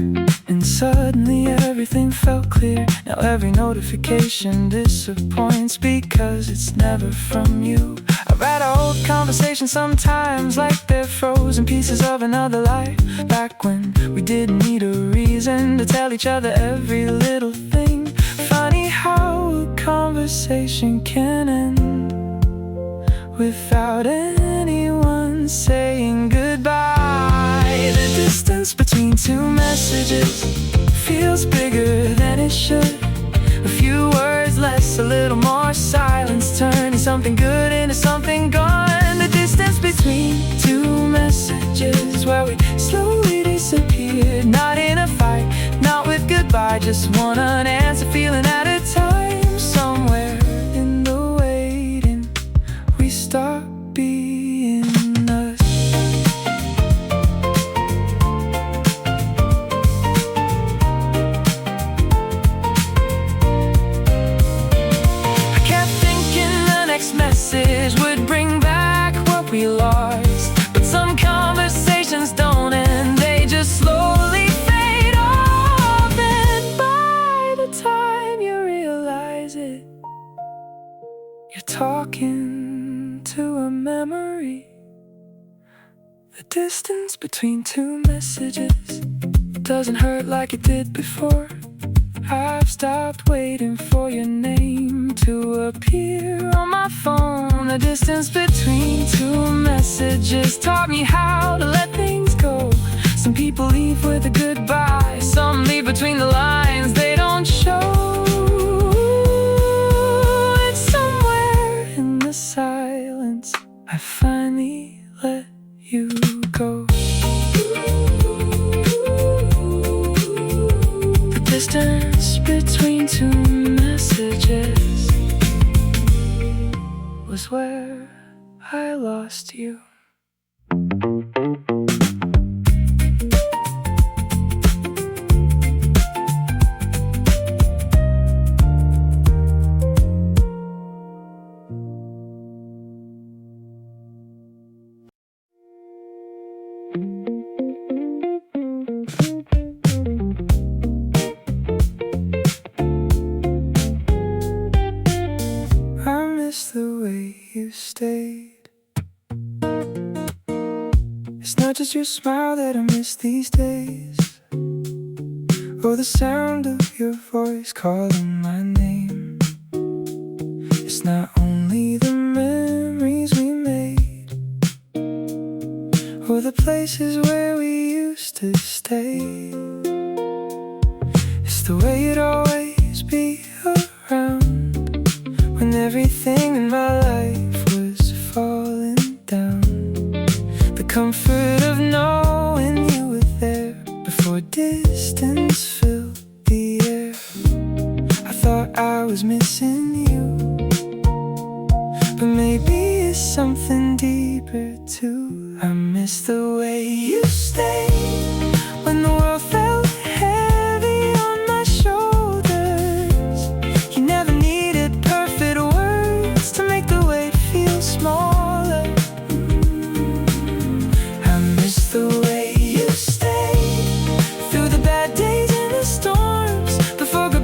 and suddenly everything felt clear. Now every notification disappoints because it's never from you. I read our old conversations sometimes like they're frozen pieces of another life, back when we didn't need a reason to tell each other every little thing. Funny how a conversation can end without anyone saying goodbye. The distance between two messages feels bigger than it should. A few words less, a little more silence, turning something good into something gone. The distance between two messages where we slowly disappeared. Not in a fight, not with goodbye, just one unanswered feeling at a time. Somewhere in the waiting, we stop being us. I kept thinking the next message would bring back what we lost, but some conversations don't end, they just slowly fade off. And by the time you realize it, you're talking to a memory. The distance between two messages doesn't hurt like it did before. I've stopped waiting for your name to appear on my phone. The distance between two messages taught me how to let things go. Some people leave with a goodbye, some leave between the lines they don't show. And somewhere in the silence, I finally let you go. The distance between two messages was where I lost you. I miss the way you stayed. It's not just your smile that I miss these days, or the sound of your voice calling my name. It's not only the memories we made, or the places where we used to stay. It's the way you'd always be around when everything in my life was falling down. The comfort of knowing you were there before distance filled the air. I thought I was missing you, but maybe it's something deeper too. I miss the way you stayed when the world felt heavy on my shoulders. You never needed perfect words to make the weight feel smaller. I miss the way you stayed through the bad days and the storms, before goodbye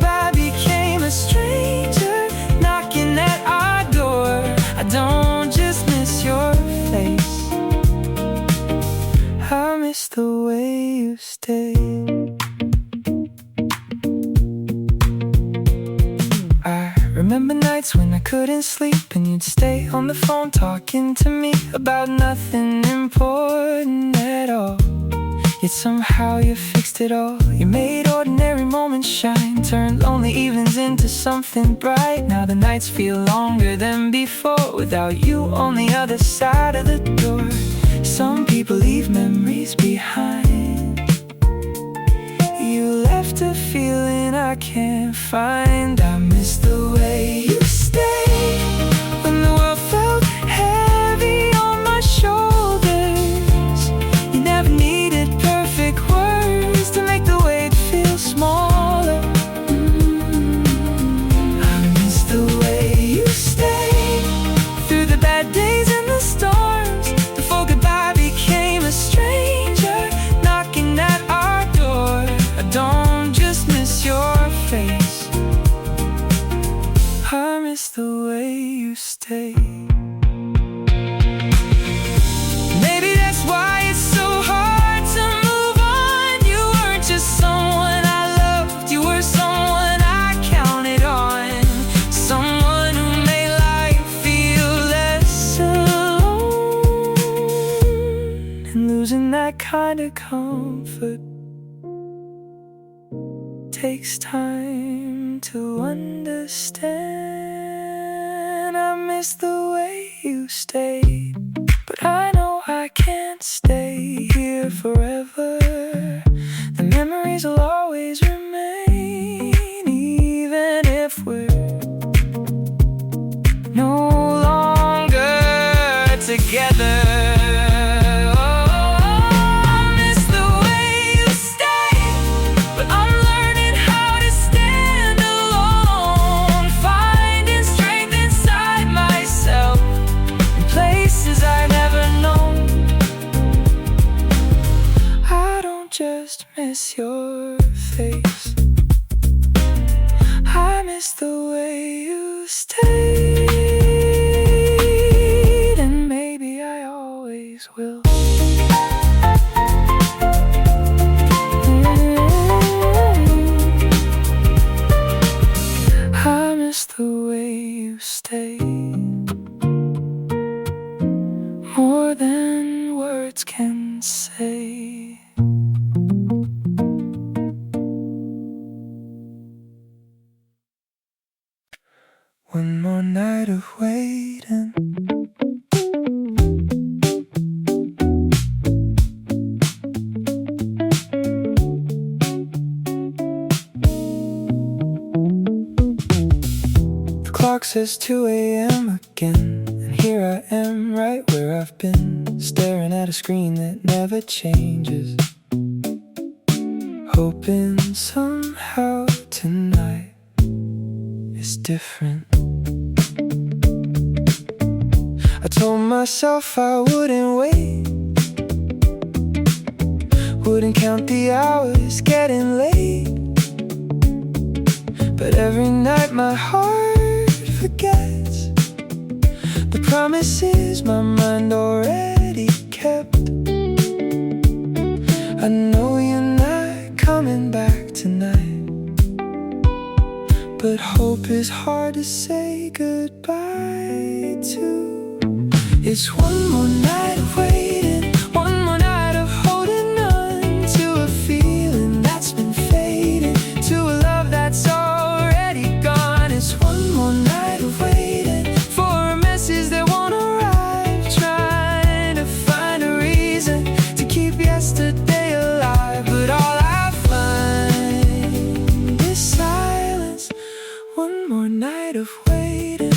remember nights when I couldn't sleep and you'd stay on the phone talking to me about nothing important at all. Yet somehow you fixed it all. You made ordinary moments shine, turned lonely evenings into something bright. Now the nights feel longer than before without you on the other side of the door. Some people leave memories behind. You left a feeling I can't find. I miss the way you stayed when the world felt heavy on my shoulders. You never needed perfect words to make the weight feel smaller. I miss the way you stayed through the bad days and the storms. Before goodbye became a stranger knocking at our door. I don't just miss your face, I miss the way you stay. Maybe that's why it's so hard to move on. You weren't just someone I loved, you were someone I counted on. Someone who made life feel less alone. And losing that kind of comfort takes time to understand. I miss the way you stayed, but I know I can't stay here forever. The memories will always remain, even if we're no longer together. Just miss your face, I miss the way you stayed, and maybe I always will. I miss the way you stayed, more than words can say. One more night of waiting, the clock says 2 a.m. again, and here I am right where I've been, staring at a screen that never changes, hoping somehow tonight is different. I told myself I wouldn't wait, wouldn't count the hours getting late, but every night my heart forgets the promises my mind already kept. I know you're not coming back tonight, but hope is hard to say goodbye to. It's one more night of waiting, one more night of holding on to a feeling that's been fading, to a love that's already gone. It's one more night of waiting for a message that won't arrive, trying to find a reason to keep yesterday alive, but all I find is silence. One more night of waiting.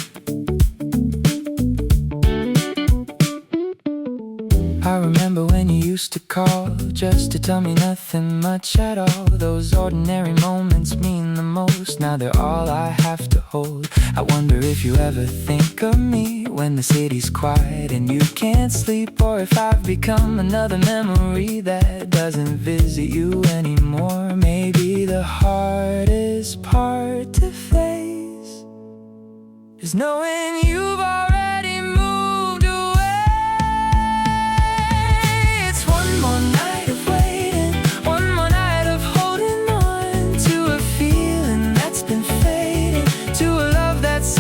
I remember when you used to call just to tell me nothing much at all. Those ordinary moments mean the most, now they're all I have to hold. I wonder if you ever think of me when the city's quiet and you can't sleep, or if I've become another memory that doesn't visit you anymore. Maybe the hardest part to face is knowing you've already moved away. It's one more night of waiting, one more night of holding on to a feeling that's been fading, to a love that's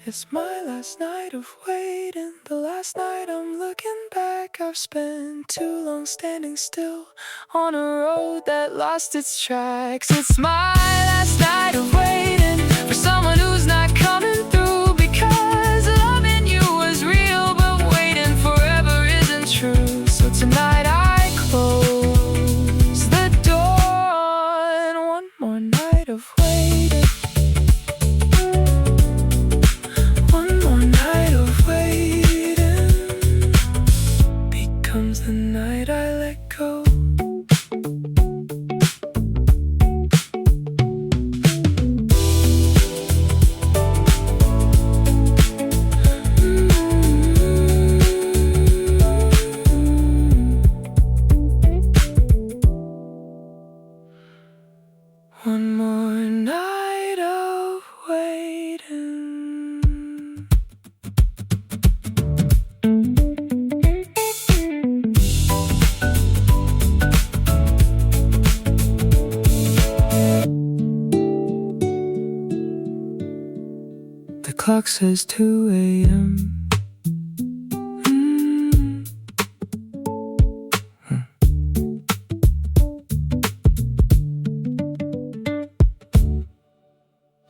It's my last night of waiting, the last night I'm looking back. I've spent too long standing still on a road that lost its tracks. It's my last night of waiting for someone who's not coming through, because loving you was real, but waiting forever isn't true. So tonight I close the door and one more night of waiting. One more night of waiting becomes the night I let go. One more night of waiting. The clock says 2 a.m.